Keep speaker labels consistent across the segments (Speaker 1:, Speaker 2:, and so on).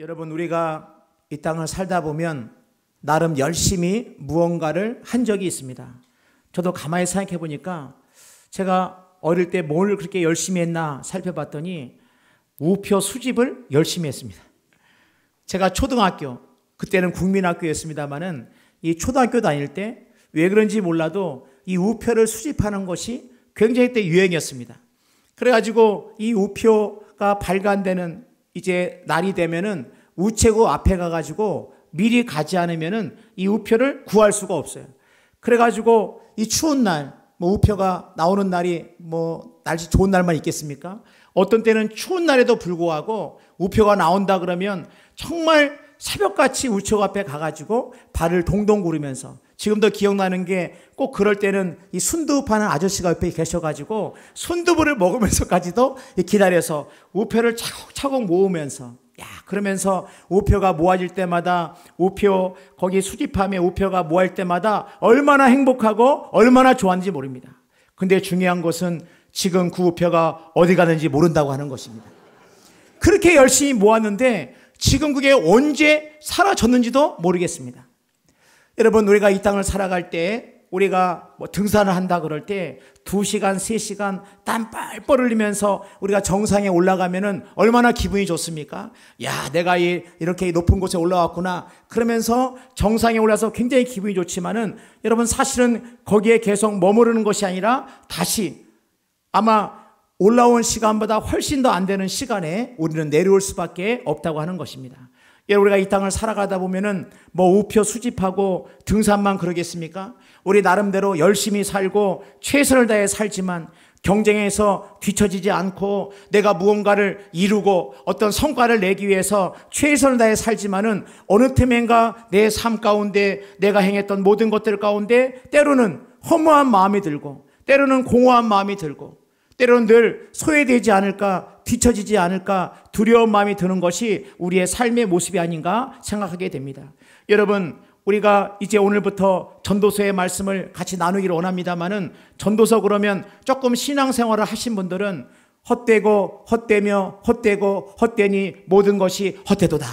Speaker 1: 여러분, 우리가 이 땅을 살다 보면 나름 열심히 무언가를 한 적이 있습니다. 저도 가만히 생각해 보니까 제가 어릴 때 뭘 그렇게 열심히 했나 살펴봤더니 우표 수집을 열심히 했습니다. 제가 초등학교, 그때는 국민학교였습니다마는 이 초등학교 다닐 때 왜 그런지 몰라도 이 우표를 수집하는 것이 굉장히 그때 유행이었습니다. 그래가지고 이 우표가 발간되는 이제 날이 되면은 우체국 앞에 가가지고 미리 가지 않으면은 이 우표를 구할 수가 없어요. 그래가지고 이 추운 날, 우표가 나오는 날이 날씨 좋은 날만 있겠습니까? 어떤 때는 추운 날에도 불구하고 우표가 나온다 그러면 정말 새벽같이 우체국 앞에 가가지고 발을 동동 구르면서, 지금도 기억나는 게 꼭 그럴 때는 이 순두부 파는 아저씨가 옆에 계셔가지고 순두부를 먹으면서까지도 기다려서 우표를 차곡차곡 모으면서, 그러면서 우표가 모아질 때마다 우표 거기 수집하며 우표가 모일 때마다 얼마나 행복하고 얼마나 좋았는지 모릅니다. 근데 중요한 것은 지금 그 우표가 어디 가는지 모른다고 하는 것입니다. 그렇게 열심히 모았는데 지금 그게 언제 사라졌는지도 모르겠습니다. 여러분, 우리가 이 땅을 살아갈 때 우리가 등산을 한다 그럴 때 2시간, 3시간 땀 뻘뻘 흘리면서 우리가 정상에 올라가면은 얼마나 기분이 좋습니까? 야, 내가 이렇게 높은 곳에 올라왔구나. 그러면서 정상에 올라서 굉장히 기분이 좋지만은 여러분, 사실은 거기에 계속 머무르는 것이 아니라 다시 아마 올라온 시간보다 훨씬 더 안 되는 시간에 우리는 내려올 수밖에 없다고 하는 것입니다. 우리가 이 땅을 살아가다 보면은 우표 수집하고 등산만 그러겠습니까? 우리 나름대로 열심히 살고 최선을 다해 살지만 경쟁에서 뒤처지지 않고 내가 무언가를 이루고 어떤 성과를 내기 위해서 최선을 다해 살지만은 어느 틈엔가 내 삶 가운데 내가 행했던 모든 것들 가운데 때로는 허무한 마음이 들고 때로는 공허한 마음이 들고 때로는 늘 소외되지 않을까, 뒤처지지 않을까 두려운 마음이 드는 것이 우리의 삶의 모습이 아닌가 생각하게 됩니다. 여러분, 우리가 이제 오늘부터 전도서의 말씀을 같이 나누기를 원합니다마는, 전도서 그러면 조금 신앙생활을 하신 분들은 헛되고 헛되며 헛되고 헛되니 모든 것이 헛되도다,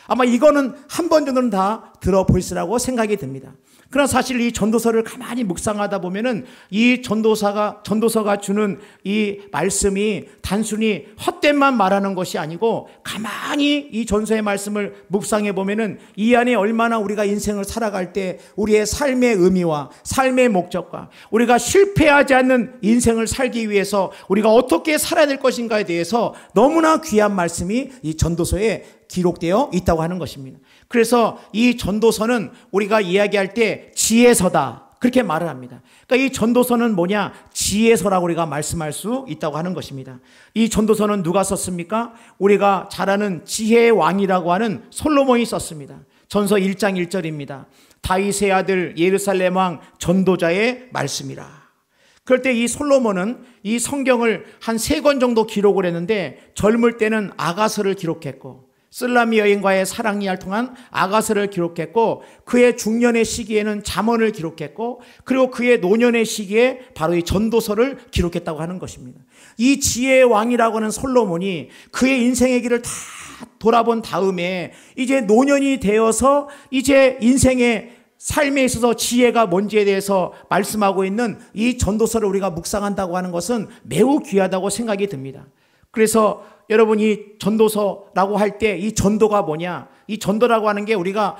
Speaker 1: 아마 이거는 한 번 정도는 다 들어보시라고 생각이 듭니다. 그러나 사실 이 전도서를 가만히 묵상하다 보면은 이 전도서가 주는 이 말씀이 단순히 헛된만 말하는 것이 아니고, 가만히 이 전서의 말씀을 묵상해 보면은 이 안에 얼마나 우리가 인생을 살아갈 때 우리의 삶의 의미와 삶의 목적과 우리가 실패하지 않는 인생을 살기 위해서 우리가 어떻게 살아야 될 것인가에 대해서 너무나 귀한 말씀이 이 전도서에 기록되어 있다고 하는 것입니다. 그래서 이 전도서는 우리가 이야기할 때 지혜서다, 그렇게 말을 합니다. 그러니까 이 전도서는 뭐냐? 지혜서라고 우리가 말씀할 수 있다고 하는 것입니다. 이 전도서는 누가 썼습니까? 우리가 잘 아는 지혜의 왕이라고 하는 솔로몬이 썼습니다. 전서 1장 1절입니다. 다윗의 아들 예루살렘 왕 전도자의 말씀이라. 그럴 때 이 솔로몬은 이 성경을 한 3권 정도 기록을 했는데, 젊을 때는 아가서를 기록했고 쓸라미 여인과의 사랑 이야기를 통한 아가서를 기록했고, 그의 중년의 시기에는 잠언을 기록했고, 그리고 그의 노년의 시기에 바로 이 전도서를 기록했다고 하는 것입니다. 이 지혜의 왕이라고 하는 솔로몬이 그의 인생의 길을 다 돌아본 다음에 이제 노년이 되어서 이제 인생의 삶에 있어서 지혜가 뭔지에 대해서 말씀하고 있는 이 전도서를 우리가 묵상한다고 하는 것은 매우 귀하다고 생각이 듭니다. 그래서 여러분, 이 전도서라고 할 때 이 전도가 뭐냐? 이 전도라고 하는 게 우리가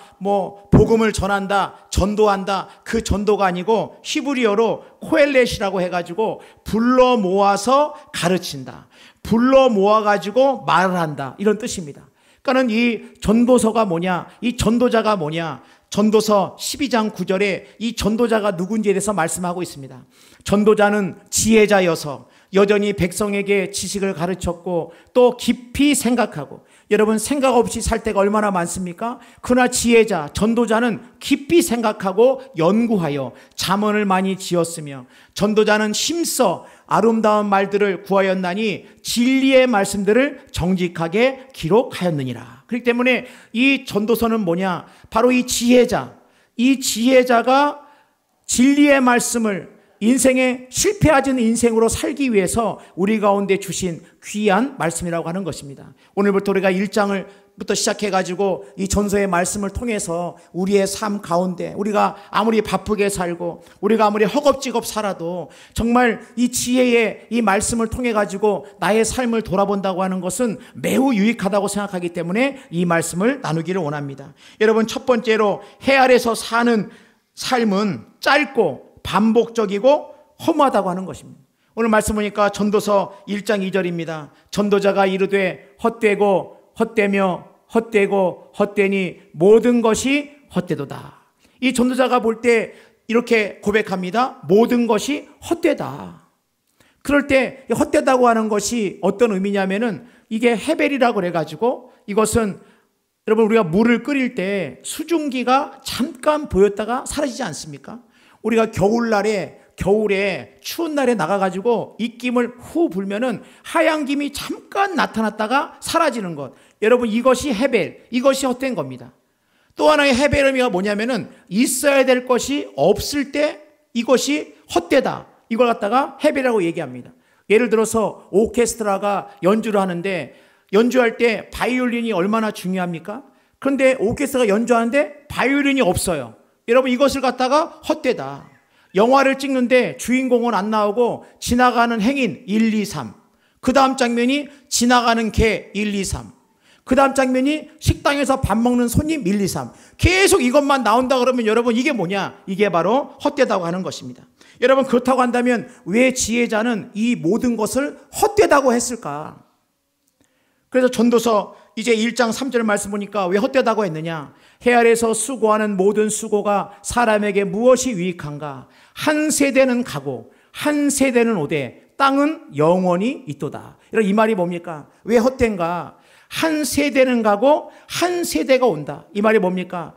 Speaker 1: 복음을 전한다, 전도한다, 그 전도가 아니고 히브리어로 코엘렛이라고 해가지고 불러 모아서 가르친다, 불러 모아가지고 말을 한다, 이런 뜻입니다. 그러니까는 이 전도서가 뭐냐? 이 전도자가 뭐냐? 전도서 12장 9절에 이 전도자가 누군지에 대해서 말씀하고 있습니다. 전도자는 지혜자여서 여전히 백성에게 지식을 가르쳤고 또 깊이 생각하고, 여러분, 생각 없이 살 때가 얼마나 많습니까? 그러나 지혜자, 전도자는 깊이 생각하고 연구하여 잠언을 많이 지었으며, 전도자는 힘써 아름다운 말들을 구하였나니 진리의 말씀들을 정직하게 기록하였느니라. 그렇기 때문에 이 전도서는 뭐냐? 바로 이 지혜자, 이 지혜자가 진리의 말씀을 인생에 실패하지 않는 인생으로 살기 위해서 우리 가운데 주신 귀한 말씀이라고 하는 것입니다. 오늘부터 우리가 1장부터 시작해가지고 이 전서의 말씀을 통해서 우리의 삶 가운데 우리가 아무리 바쁘게 살고 우리가 아무리 허겁지겁 살아도 정말 이 지혜의 이 말씀을 통해가지고 나의 삶을 돌아본다고 하는 것은 매우 유익하다고 생각하기 때문에 이 말씀을 나누기를 원합니다. 여러분, 첫 번째로 해 아래서 사는 삶은 짧고 반복적이고 허무하다고 하는 것입니다. 오늘 말씀 보니까 전도서 1장 2절입니다. 전도자가 이르되 헛되고 헛되며 헛되고 헛되니 모든 것이 헛되도다. 이 전도자가 볼 때 이렇게 고백합니다. 모든 것이 헛되다. 그럴 때 헛되다고 하는 것이 어떤 의미냐면은 이게 헤벨이라고 그래가지고 이것은 여러분 우리가 물을 끓일 때 수증기가 잠깐 보였다가 사라지지 않습니까? 우리가 겨울에 추운 날에 나가가지고 입김을 후 불면은 하얀 김이 잠깐 나타났다가 사라지는 것. 여러분, 이것이 헤벨, 이것이 헛된 겁니다. 또 하나의 헤벨 의미가 뭐냐면은 있어야 될 것이 없을 때 이것이 헛되다. 이걸 갖다가 헤벨이라고 얘기합니다. 예를 들어서 오케스트라가 연주를 하는데 연주할 때 바이올린이 얼마나 중요합니까? 그런데 오케스트라가 연주하는데 바이올린이 없어요. 여러분, 이것을 갖다가 헛되다. 영화를 찍는데 주인공은 안 나오고 지나가는 행인 1, 2, 3. 그 다음 장면이 지나가는 개 1, 2, 3. 그 다음 장면이 식당에서 밥 먹는 손님 1, 2, 3. 계속 이것만 나온다 그러면 여러분 이게 뭐냐? 이게 바로 헛되다고 하는 것입니다. 여러분, 그렇다고 한다면 왜 지혜자는 이 모든 것을 헛되다고 했을까? 그래서 전도서 이제 1장 3절 말씀 보니까 왜 헛되다고 했느냐? 해 아래서 수고하는 모든 수고가 사람에게 무엇이 유익한가? 한 세대는 가고 한 세대는 오되 땅은 영원히 있도다. 이 말이 뭡니까? 왜 헛된가? 한 세대는 가고 한 세대가 온다. 이 말이 뭡니까?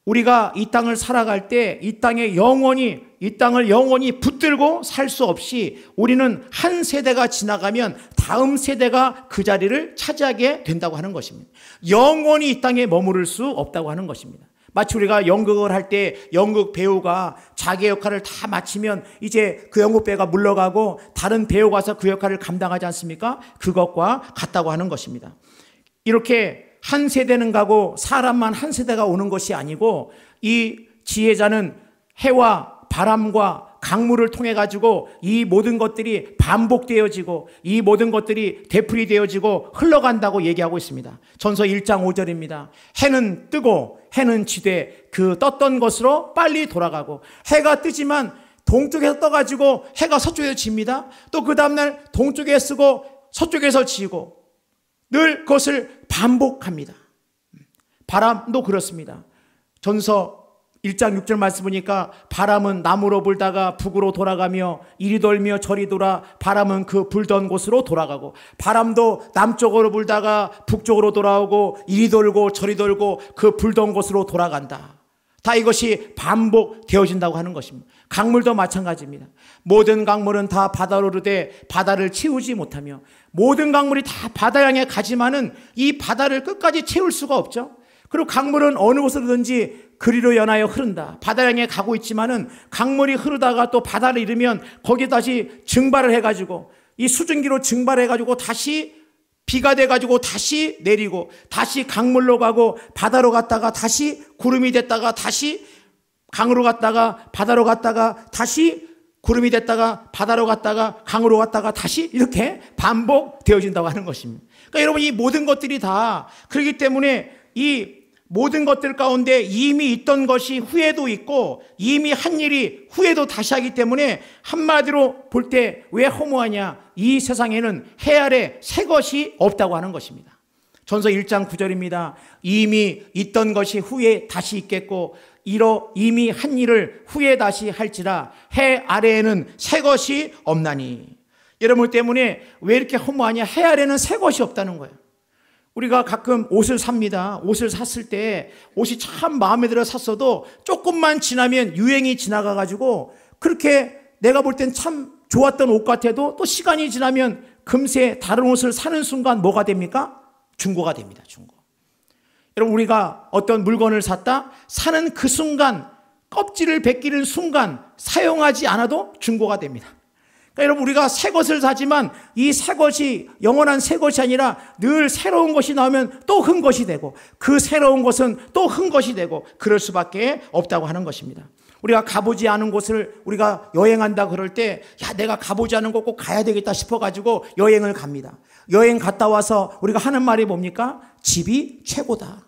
Speaker 1: 우리가 이 땅을 살아갈 때 이 땅을 영원히 붙들고 살 수 없이 우리는 한 세대가 지나가면 다음 세대가 그 자리를 차지하게 된다고 하는 것입니다. 영원히 이 땅에 머무를 수 없다고 하는 것입니다. 마치 우리가 연극을 할 때 연극 배우가 자기 역할을 다 마치면 이제 그 연극 배우가 물러가고 다른 배우가 와서 그 역할을 감당하지 않습니까? 그것과 같다고 하는 것입니다. 이렇게 한 세대는 가고 사람만 한 세대가 오는 것이 아니고 이 지혜자는 해와 바람과 강물을 통해 가지고 이 모든 것들이 반복되어지고 이 모든 것들이 되풀이되어지고 흘러간다고 얘기하고 있습니다. 전서 1장 5절입니다. 해는 뜨고 해는 지되 그 떴던 것으로 빨리 돌아가고, 해가 뜨지만 동쪽에서 떠가지고 해가 서쪽에서 집니다. 또 그 다음날 동쪽에 쓰고 서쪽에서 지고 늘 그것을 반복합니다. 바람도 그렇습니다. 전서 1장 6절 말씀 보니까 바람은 남으로 불다가 북으로 돌아가며 이리 돌며 저리 돌아 바람은 그 불던 곳으로 돌아가고, 바람도 남쪽으로 불다가 북쪽으로 돌아오고 이리 돌고 저리 돌고 그 불던 곳으로 돌아간다. 다 이것이 반복되어진다고 하는 것입니다. 강물도 마찬가지입니다. 모든 강물은 다 바다로 흐르되 바다를 채우지 못하며, 모든 강물이 다 바다 향해 가지만은 이 바다를 끝까지 채울 수가 없죠. 그리고 강물은 어느 곳으로든지 그리로 연하여 흐른다. 바다 향해 가고 있지만은 강물이 흐르다가 또 바다를 이르면 거기에 다시 증발을 해가지고 이 수증기로 증발해가지고 다시 비가 돼가지고 다시 내리고 다시 강물로 가고 바다로 갔다가 다시 구름이 됐다가 다시 강으로 갔다가 바다로 갔다가 다시 구름이 됐다가 바다로 갔다가 강으로 갔다가 다시 이렇게 반복되어진다고 하는 것입니다. 그러니까 여러분, 이 모든 것들이 다 그렇기 때문에 이 모든 것들 가운데 이미 있던 것이 후에도 있고 이미 한 일이 후에도 다시 하기 때문에 한마디로 볼 때 왜 허무하냐? 이 세상에는 해 아래 새 것이 없다고 하는 것입니다. 전서 1장 9절입니다. 이미 있던 것이 후에 다시 있겠고 이미 한 일을 후에 다시 할지라 해 아래에는 새 것이 없나니. 여러분 때문에 왜 이렇게 허무하냐? 해 아래는 새 것이 없다는 거예요. 우리가 가끔 옷을 삽니다. 옷을 샀을 때 옷이 참 마음에 들어 샀어도 조금만 지나면 유행이 지나가가지고 그렇게 내가 볼 땐 참 좋았던 옷 같아도 또 시간이 지나면 금세 다른 옷을 사는 순간 뭐가 됩니까? 중고가 됩니다. 중고. 여러분, 우리가 어떤 물건을 샀다? 사는 그 순간 껍질을 벗기는 순간 사용하지 않아도 중고가 됩니다. 그러니까 여러분, 우리가 새 것을 사지만 이 새 것이 영원한 새 것이 아니라 늘 새로운 것이 나오면 또 흔 것이 되고, 그 새로운 것은 또 흔 것이 되고, 그럴 수밖에 없다고 하는 것입니다. 우리가 가보지 않은 곳을 우리가 여행한다 그럴 때, 야, 내가 가보지 않은 곳 꼭 가야 되겠다 싶어가지고 여행을 갑니다. 여행 갔다 와서 우리가 하는 말이 뭡니까? 집이 최고다.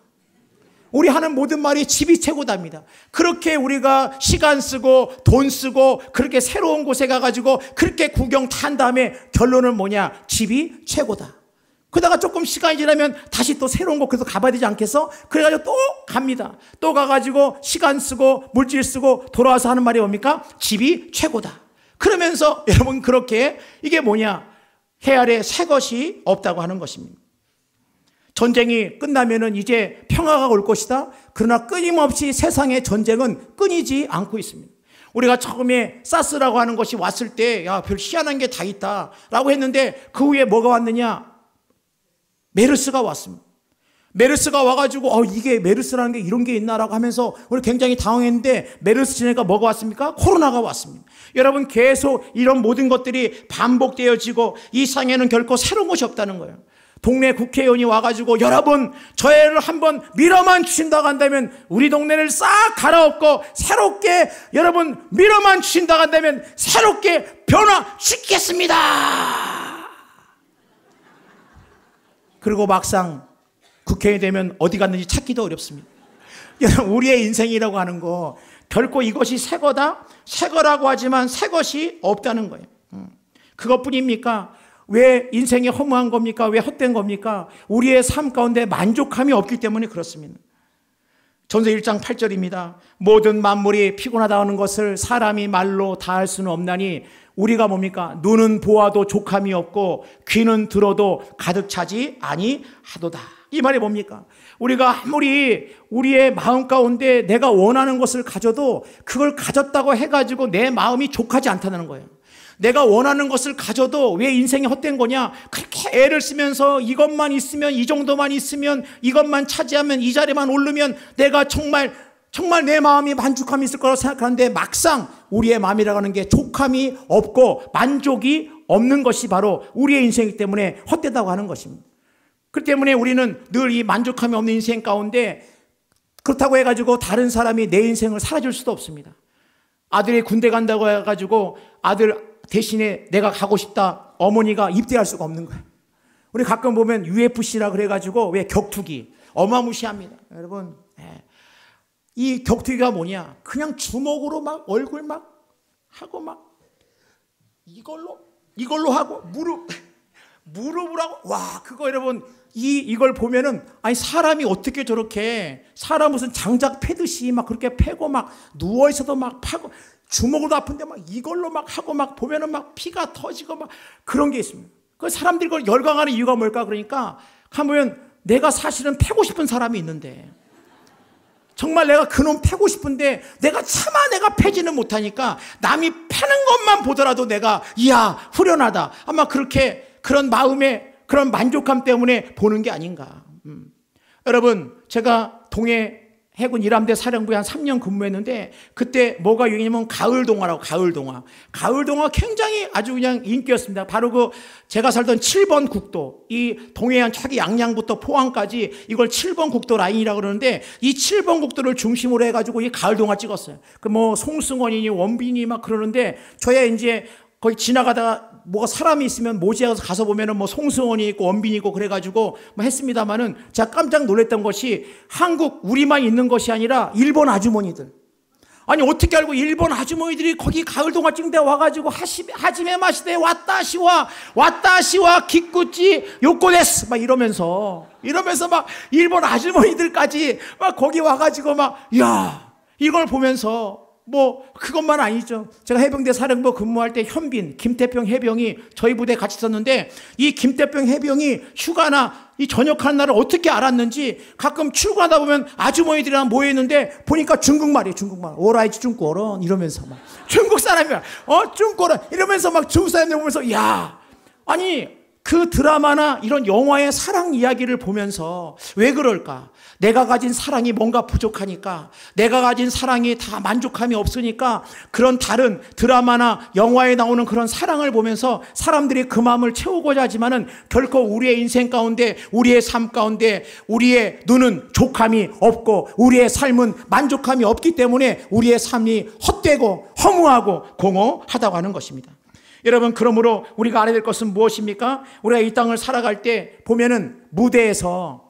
Speaker 1: 우리 하는 모든 말이 집이 최고답니다. 그렇게 우리가 시간 쓰고 돈 쓰고 그렇게 새로운 곳에 가가지고 그렇게 구경 탄 다음에 결론은 뭐냐? 집이 최고다. 그러다가 조금 시간이 지나면 다시 또 새로운 곳 그래서 가봐야 되지 않겠어? 그래가지고 또 갑니다. 또 가가지고 시간 쓰고 물질 쓰고 돌아와서 하는 말이 뭡니까? 집이 최고다. 그러면서 여러분, 그렇게 이게 뭐냐? 해 아래 새 것이 없다고 하는 것입니다. 전쟁이 끝나면은 이제 평화가 올 것이다. 그러나 끊임없이 세상의 전쟁은 끊이지 않고 있습니다. 우리가 처음에 사스라고 하는 것이 왔을 때, 야, 별 희한한 게 다 있다라고 했는데 그 후에 뭐가 왔느냐? 메르스가 왔습니다. 메르스가 와가지고 이게 메르스라는 게 이런 게 있나라고 하면서 우리 굉장히 당황했는데, 메르스 지나니까 뭐가 왔습니까? 코로나가 왔습니다. 여러분, 계속 이런 모든 것들이 반복되어지고 이 세상에는 결코 새로운 것이 없다는 거예요. 동네 국회의원이 와가지고, 여러분, 저 애를 한번 밀어만 주신다고 한다면 우리 동네를 싹 갈아엎고 새롭게, 여러분, 밀어만 주신다고 한다면 새롭게 변화시키겠습니다. 그리고 막상 국회에 되면 어디 갔는지 찾기도 어렵습니다. 여러분, 우리의 인생이라고 하는 거 결코 이것이 새 거다, 새 거라고 하지만 새 것이 없다는 거예요. 그것뿐입니까? 왜 인생이 허무한 겁니까? 왜 헛된 겁니까? 우리의 삶 가운데 만족함이 없기 때문에 그렇습니다. 전서 1장 8절입니다. 모든 만물이 피곤하다 하는 것을 사람이 말로 다 할 수는 없나니, 우리가 뭡니까? 눈은 보아도 족함이 없고 귀는 들어도 가득 차지 아니하도다. 이 말이 뭡니까? 우리가 아무리 우리의 마음 가운데 내가 원하는 것을 가져도 그걸 가졌다고 해가지고 내 마음이 족하지 않다는 거예요. 내가 원하는 것을 가져도 왜 인생이 헛된 거냐? 그렇게 애를 쓰면서 이것만 있으면, 이 정도만 있으면, 이것만 차지하면, 이 자리만 오르면 내가 정말 내 마음이 만족함이 있을 거라고 생각하는데, 막상 우리의 마음이라고 하는 게 족함이 없고 만족이 없는 것이 바로 우리의 인생이기 때문에 헛되다고 하는 것입니다. 그렇기 때문에 우리는 늘 이 만족함이 없는 인생 가운데, 그렇다고 해가지고 다른 사람이 내 인생을 살아줄 수도 없습니다. 아들이 군대 간다고 해가지고 아들 대신에 내가 가고 싶다, 어머니가 입대할 수가 없는 거예요. 우리 가끔 보면 UFC라 그래가지고 왜 격투기 어마무시합니다. 여러분, 이 격투기가 뭐냐? 그냥 주먹으로 막 얼굴 막 하고 막 이걸로 하고 무릎을 하고, 와, 그거 여러분, 이걸 보면은, 아니, 사람이 어떻게 저렇게, 사람 무슨 장작 패듯이 막 그렇게 패고 막 누워있어도 막 파고, 주먹으로도 아픈데 막 이걸로 막 하고 막 보면은 막 피가 터지고 막 그런 게 있습니다. 그 사람들이 그걸 열광하는 이유가 뭘까? 그러니까 가보면 내가 사실은 패고 싶은 사람이 있는데, 정말 내가 그놈 패고 싶은데 내가 패지는 못하니까 남이 패는 것만 보더라도 내가, 이야, 후련하다, 아마 그런 마음에 그런 만족감 때문에 보는 게 아닌가. 여러분, 제가 동해 해군 1함대 사령부에 한 3년 근무했는데, 그때 뭐가 유행이냐면 가을동화라고, 가을동화 굉장히 아주 그냥 인기였습니다. 바로 제가 살던 7번 국도, 이 동해안 저기 양양부터 포항까지 이걸 7번 국도 라인이라고 그러는데, 이 7번 국도를 중심으로 해가지고 이 가을동화 찍었어요. 송승헌이니 원빈이 막 그러는데, 저야 이제 거기 지나가다가 뭐가 사람이 있으면 모지에서 가서 보면은 뭐 송승헌이 있고 원빈이 있고 그래가지고 뭐 했습니다만은, 제가 깜짝 놀랐던 것이 우리만 있는 것이 아니라 일본 아주머니들. 아니, 어떻게 알고 일본 아주머니들이 거기 가을동화 찍는 데 와가지고 하지메 마시대 와따시와 기쿠치 요코데스 막 이러면서 막 일본 아주머니들까지 막 거기 와가지고 막, 야, 이걸 보면서, 뭐 그것만 아니죠. 제가 해병대 사령부 근무할 때 김태평 해병이 저희 부대에 같이 있었는데, 이 김태평 해병이 휴가나 이 전역하는 날을 어떻게 알았는지 가끔 출근하다 보면 아주머니들이랑 모여있는데 보니까 중국말이에요. 오라이치 중국어론 이러면서 막 중국 사람이야. 중국어론 이러면서 막 중국 사람들 보면서, 야, 아니 그 드라마나 이런 영화의 사랑 이야기를 보면서 왜 그럴까? 내가 가진 사랑이 뭔가 부족하니까, 내가 가진 사랑이 다 만족함이 없으니까 그런 다른 드라마나 영화에 나오는 그런 사랑을 보면서 사람들이 그 마음을 채우고자 하지만은 결코 우리의 인생 가운데, 우리의 삶 가운데 우리의 눈은 족함이 없고 우리의 삶은 만족함이 없기 때문에 우리의 삶이 헛되고 허무하고 공허하다고 하는 것입니다. 여러분, 그러므로 우리가 알아야 될 것은 무엇입니까? 우리가 이 땅을 살아갈 때 보면은 무대에서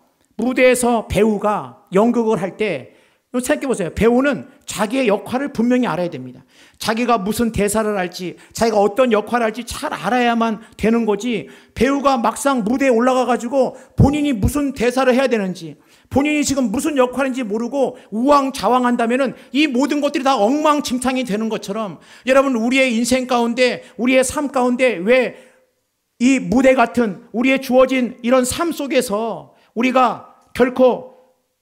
Speaker 1: 배우가 연극을 할 때 생각해 보세요. 배우는 자기의 역할을 분명히 알아야 됩니다. 자기가 무슨 대사를 할지, 자기가 어떤 역할을 할지 잘 알아야만 되는 거지, 배우가 막상 무대에 올라가 가지고 본인이 무슨 대사를 해야 되는지, 본인이 지금 무슨 역할인지 모르고 우왕좌왕한다면은 이 모든 것들이 다 엉망진창이 되는 것처럼, 여러분, 우리의 인생 가운데, 우리의 삶 가운데 왜 이 무대 같은 우리의 주어진 이런 삶 속에서 우리가 결코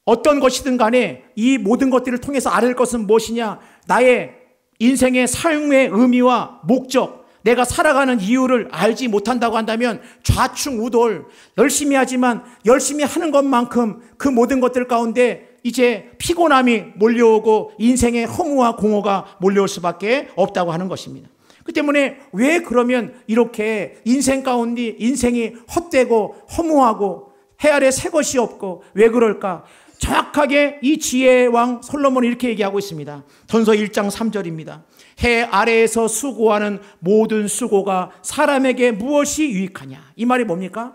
Speaker 1: 어떤 것이든 간에 이 모든 것들을 통해서 알을 것은 무엇이냐? 나의 인생의 삶의 의미와 목적, 내가 살아가는 이유를 알지 못한다고 한다면 좌충우돌, 열심히 하지만 열심히 하는 것만큼 그 모든 것들 가운데 이제 피곤함이 몰려오고 인생의 허무와 공허가 몰려올 수밖에 없다고 하는 것입니다. 그 때문에 왜 그러면 이렇게 인생 가운데 인생이 헛되고 허무하고 해 아래 새 것이 없고 왜 그럴까? 정확하게 이 지혜의 왕 솔로몬은 이렇게 얘기하고 있습니다. 전서 1장 3절입니다. 해 아래에서 수고하는 모든 수고가 사람에게 무엇이 유익하냐? 이 말이 뭡니까?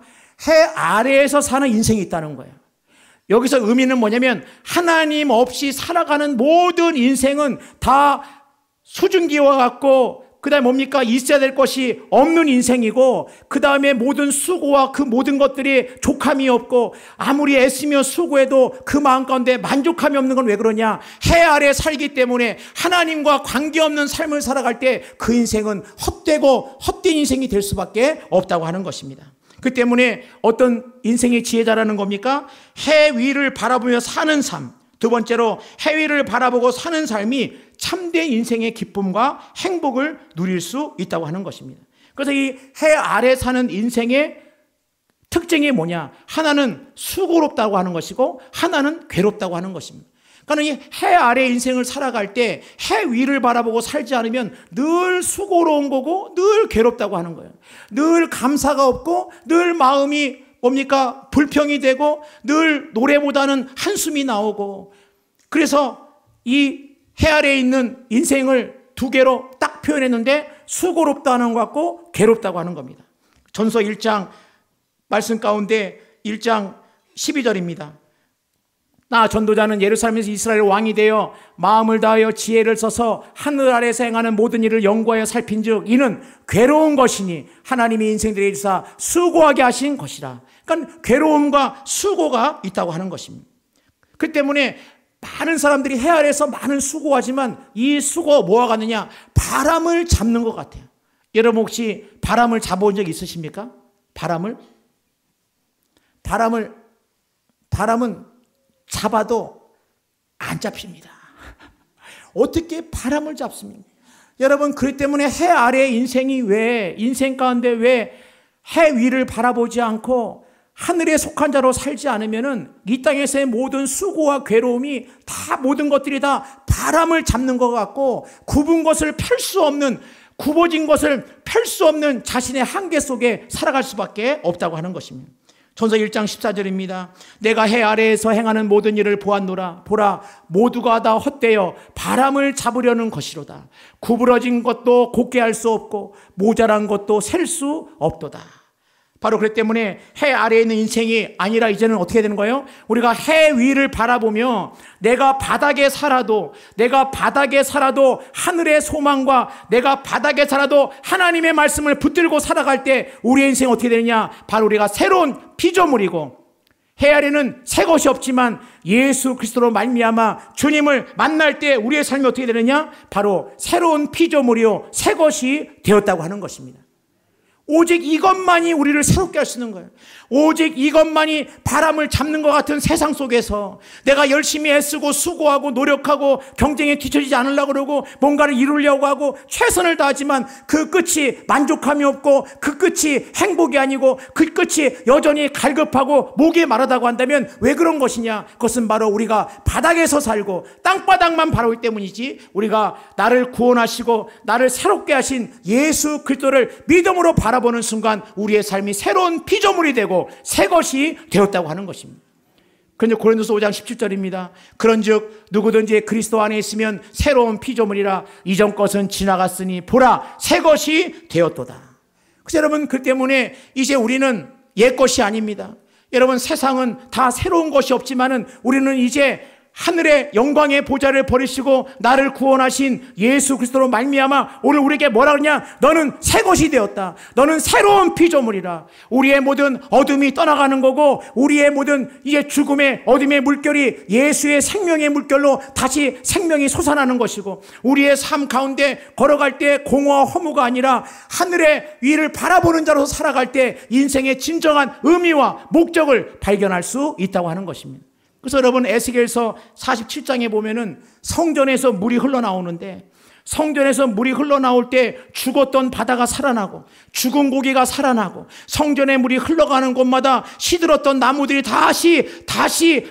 Speaker 1: 해 아래에서 사는 인생이 있다는 거예요. 여기서 의미는 뭐냐면 하나님 없이 살아가는 모든 인생은 다 수증기와 같고, 그 다음에 뭡니까? 있어야 될 것이 없는 인생이고, 그 다음에 모든 수고와 그 모든 것들이 족함이 없고, 아무리 애쓰며 수고해도 그 마음 가운데 만족함이 없는 건 왜 그러냐? 해 아래 살기 때문에 하나님과 관계없는 삶을 살아갈 때 그 인생은 헛되고 헛된 인생이 될 수밖에 없다고 하는 것입니다. 그 때문에 어떤 인생의 지혜자라는 겁니까? 해 위를 바라보며 사는 삶. 두 번째로 해 위를 바라보고 사는 삶이 참된 인생의 기쁨과 행복을 누릴 수 있다고 하는 것입니다. 그래서 이 해 아래 사는 인생의 특징이 뭐냐? 하나는 수고롭다고 하는 것이고 하나는 괴롭다고 하는 것입니다. 그러니까 이 해 아래 인생을 살아갈 때 해 위를 바라보고 살지 않으면 늘 수고로운 거고 늘 괴롭다고 하는 거예요. 늘 감사가 없고 늘 마음이 뭡니까? 불평이 되고 늘 노래보다는 한숨이 나오고, 그래서 이 해 아래에 있는 인생을 두 개로 딱 표현했는데 수고롭다는 것 같고 괴롭다고 하는 겁니다. 전서 1장 말씀 가운데 1장 12절입니다. 나 전도자는 예루살렘에서 이스라엘 왕이 되어 마음을 다하여 지혜를 써서 하늘 아래에서 행하는 모든 일을 연구하여 살핀즉 이는 괴로운 것이니 하나님이 인생들에 있어 수고하게 하신 것이라. 그러니까 괴로움과 수고가 있다고 하는 것입니다. 그 때문에 많은 사람들이 해 아래에서 많은 수고하지만 이 수고 뭐와 같느냐? 바람을 잡는 것 같아요. 여러분 혹시 바람을 잡아본 적 있으십니까? 바람은 잡아도 안 잡힙니다. 어떻게 바람을 잡습니까? 여러분, 그렇기 때문에 해 아래의 인생이 왜, 인생 가운데 왜 해 위를 바라보지 않고 하늘에 속한 자로 살지 않으면은 이 땅에서의 모든 수고와 괴로움이 다 모든 것들이 다 바람을 잡는 것 같고 굽은 것을 펼 수 없는, 굽어진 것을 펼 수 없는 자신의 한계 속에 살아갈 수밖에 없다고 하는 것입니다. 전서 1장 14절입니다. 내가 해 아래에서 행하는 모든 일을 보았노라. 보라, 모두가 다 헛되어 바람을 잡으려는 것이로다. 구부러진 것도 곧게 할 수 없고 모자란 것도 셀 수 없도다. 바로 그렇기 때문에 해 아래에 있는 인생이 아니라 이제는 어떻게 되는 거예요? 우리가 해 위를 바라보며 내가 바닥에 살아도 하늘의 소망과 내가 바닥에 살아도 하나님의 말씀을 붙들고 살아갈 때 우리의 인생이 어떻게 되느냐? 바로 우리가 새로운 피조물이고, 해 아래는 새 것이 없지만 예수 그리스도로 말미암아 주님을 만날 때 우리의 삶이 어떻게 되느냐? 바로 새로운 피조물이요 새 것이 되었다고 하는 것입니다. 오직 이것만이 우리를 새롭게 할 수 있는 거예요. 오직 이것만이 바람을 잡는 것 같은 세상 속에서 내가 열심히 애쓰고 수고하고 노력하고 경쟁에 뒤처지지 않으려고 그러고 뭔가를 이루려고 하고 최선을 다하지만 그 끝이 만족함이 없고 그 끝이 행복이 아니고 그 끝이 여전히 갈급하고 목이 마르다고 한다면 왜 그런 것이냐? 그것은 바로 우리가 바닥에서 살고 땅바닥만 바라볼 때문이지, 우리가 나를 구원하시고 나를 새롭게 하신 예수 그리스도를 믿음으로 바라보는 순간 우리의 삶이 새로운 피조물이 되고 새 것이 되었다고 하는 것입니다. 그런데 고린도서 5장 17절입니다. 그런즉 누구든지 그리스도 안에 있으면 새로운 피조물이라 이전 것은 지나갔으니 보라 새 것이 되었도다. 그래서 여러분, 그 때문에 이제 우리는 옛 것이 아닙니다. 여러분, 세상은 다 새로운 것이 없지만은 우리는 이제 하늘의 영광의 보좌를 버리시고 나를 구원하신 예수 그리스도로 말미암아 오늘 우리에게 뭐라 그러냐? 너는 새 것이 되었다. 너는 새로운 피조물이라. 우리의 모든 어둠이 떠나가는 거고 우리의 모든 이제 죽음의 어둠의 물결이 예수의 생명의 물결로 다시 생명이 솟아나는 것이고, 우리의 삶 가운데 걸어갈 때 공허와 허무가 아니라 하늘의 위를 바라보는 자로서 살아갈 때 인생의 진정한 의미와 목적을 발견할 수 있다고 하는 것입니다. 그래서 여러분, 에스겔서 47장에 보면은 성전에서 물이 흘러나오는데, 성전에서 물이 흘러나올 때 죽었던 바다가 살아나고 죽은 고기가 살아나고 성전의 물이 흘러가는 곳마다 시들었던 나무들이 다시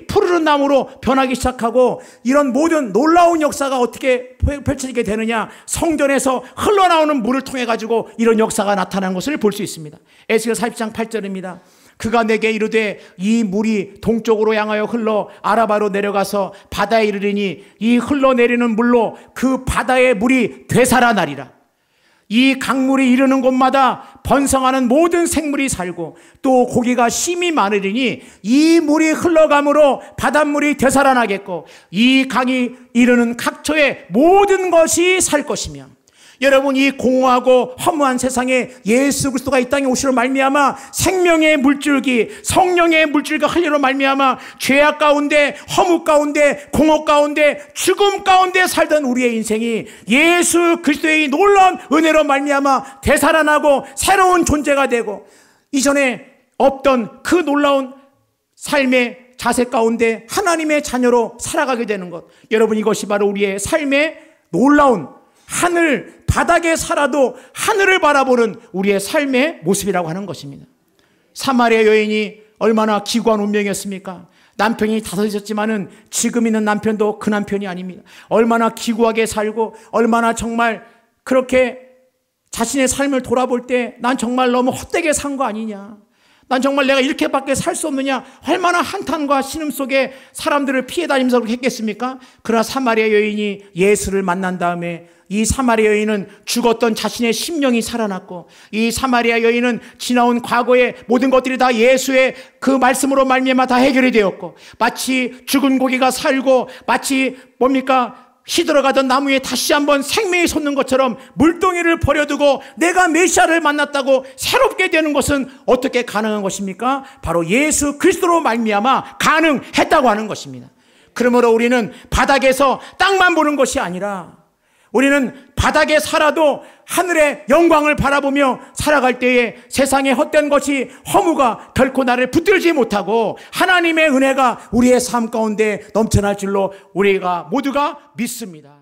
Speaker 1: 푸르른 나무로 변하기 시작하고, 이런 모든 놀라운 역사가 어떻게 펼쳐지게 되느냐? 성전에서 흘러나오는 물을 통해 가지고 이런 역사가 나타난 것을 볼 수 있습니다. 에스겔 40장 8절입니다. 그가 내게 이르되 이 물이 동쪽으로 향하여 흘러 아라바로 내려가서 바다에 이르리니 이 흘러내리는 물로 그 바다의 물이 되살아나리라. 이 강물이 이르는 곳마다 번성하는 모든 생물이 살고 또 고기가 심이 많으리니 이 물이 흘러감으로 바닷물이 되살아나겠고 이 강이 이르는 각처에 모든 것이 살 것이며. 여러분, 이 공허하고 허무한 세상에 예수 그리스도가 이 땅에 오시로 말미암아 생명의 물줄기, 성령의 물줄기가 흘리로 말미암아 죄악 가운데, 허무 가운데, 공허 가운데, 죽음 가운데 살던 우리의 인생이 예수 그리스도의 놀라운 은혜로 말미암아 되살아나고 새로운 존재가 되고 이전에 없던 그 놀라운 삶의 자세 가운데 하나님의 자녀로 살아가게 되는 것. 여러분, 이것이 바로 우리의 삶의 놀라운 하늘 바닥에 살아도 하늘을 바라보는 우리의 삶의 모습이라고 하는 것입니다. 사마리아 여인이 얼마나 기구한 운명이었습니까? 남편이 다섯이었지만은 지금 있는 남편도 그 남편이 아닙니다. 얼마나 기구하게 살고 얼마나 정말 그렇게 자신의 삶을 돌아볼 때 난 정말 너무 헛되게 산 거 아니냐, 난 정말 내가 이렇게밖에 살 수 없느냐, 얼마나 한탄과 신음 속에 사람들을 피해 다니면서 그렇게 했겠습니까? 그러나 사마리아 여인이 예수를 만난 다음에 이 사마리아 여인은 죽었던 자신의 심령이 살아났고, 이 사마리아 여인은 지나온 과거의 모든 것들이 다 예수의 그 말씀으로 말미암아 다 해결이 되었고, 마치 죽은 고기가 살고 마치 뭡니까? 시들어가던 나무에 다시 한번 생명이 솟는 것처럼 물동이를 버려두고 내가 메시아를 만났다고 새롭게 되는 것은 어떻게 가능한 것입니까? 바로 예수 그리스도로 말미암아 가능했다고 하는 것입니다. 그러므로 우리는 바닥에서 땅만 보는 것이 아니라 우리는 바닥에 살아도 하늘의 영광을 바라보며 살아갈 때에 세상의 헛된 것이 허무가 결코 나를 붙들지 못하고 하나님의 은혜가 우리의 삶 가운데 넘쳐날 줄로 우리가 모두가 믿습니다.